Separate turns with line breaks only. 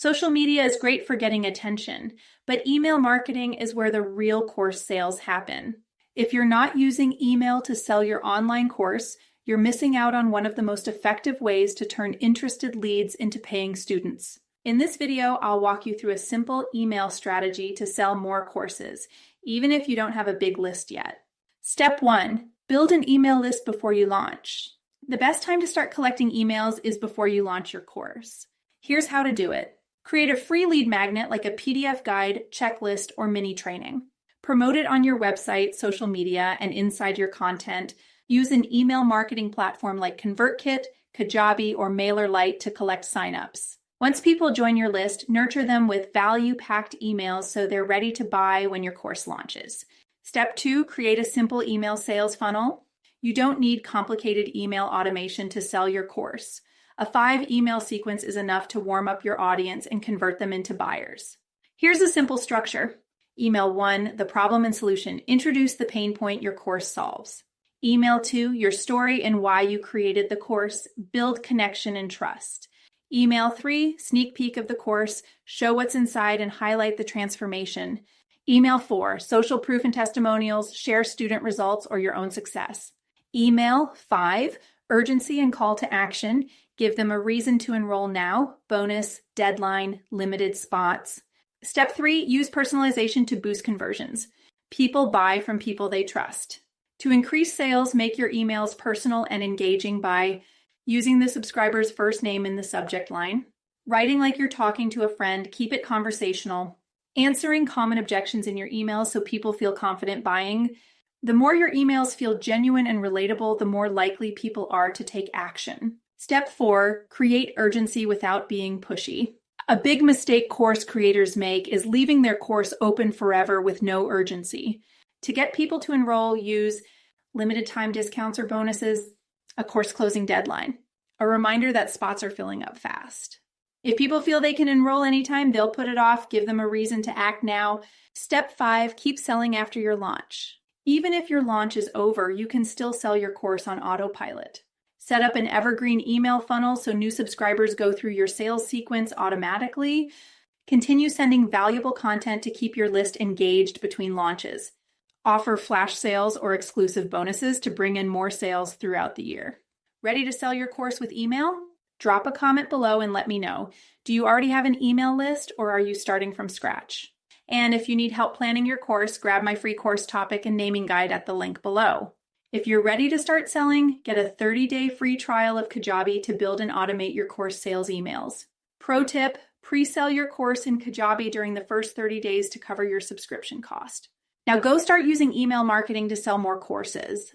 Social media is great for getting attention, but email marketing is where the real course sales happen. If you're not using email to sell your online course, you're missing out on one of the most effective ways to turn interested leads into paying students. In this video, I'll walk you through a simple email strategy to sell more courses, even if you don't have a big list yet. Step 1, build an email list before you launch. The best time to start collecting emails is before you launch your course. Here's how to do it. Create a free lead magnet like a PDF guide, checklist, or mini training. Promote it on your website, social media, and inside your content. Use an email marketing platform like ConvertKit, Kajabi, or MailerLite to collect signups. Once people join your list, nurture them with value-packed emails so they're ready to buy when your course launches. Step 2, create a simple email sales funnel. You don't need complicated email automation to sell your course. A 5-email sequence is enough to warm up your audience and convert them into buyers. Here's a simple structure. Email 1, the problem and solution. Introduce the pain point your course solves. Email 2, your story and why you created the course. Build connection and trust. Email 3, sneak peek of the course. Show what's inside and highlight the transformation. Email 4, social proof and testimonials. Share student results or your own success. Email 5, urgency and call to action. Give them a reason to enroll now. Bonus, deadline, limited spots. Step 3, use personalization to boost conversions. People buy from people they trust. To increase sales, make your emails personal and engaging by using the subscriber's first name in the subject line, writing like you're talking to a friend, keep it conversational, answering common objections in your emails so people feel confident buying. The more your emails feel genuine and relatable, the more likely people are to take action. Step 4, create urgency without being pushy. A big mistake course creators make is leaving their course open forever with no urgency. To get people to enroll, use limited time discounts or bonuses, a course closing deadline, a reminder that spots are filling up fast. If people feel they can enroll anytime, they'll put it off. Give them a reason to act now. Step 5, keep selling after your launch. Even if your launch is over, you can still sell your course on autopilot. Set up an evergreen email funnel so new subscribers go through your sales sequence automatically. Continue sending valuable content to keep your list engaged between launches. Offer flash sales or exclusive bonuses to bring in more sales throughout the year. Ready to sell your course with email? Drop a comment below and let me know. Do you already have an email list or are you starting from scratch? And if you need help planning your course, grab my free course topic and naming guide at the link below. If you're ready to start selling, get a 30-day free trial of Kajabi to build and automate your course sales emails. Pro tip, pre-sell your course in Kajabi during the first 30 days to cover your subscription cost. Now go start using email marketing to sell more courses.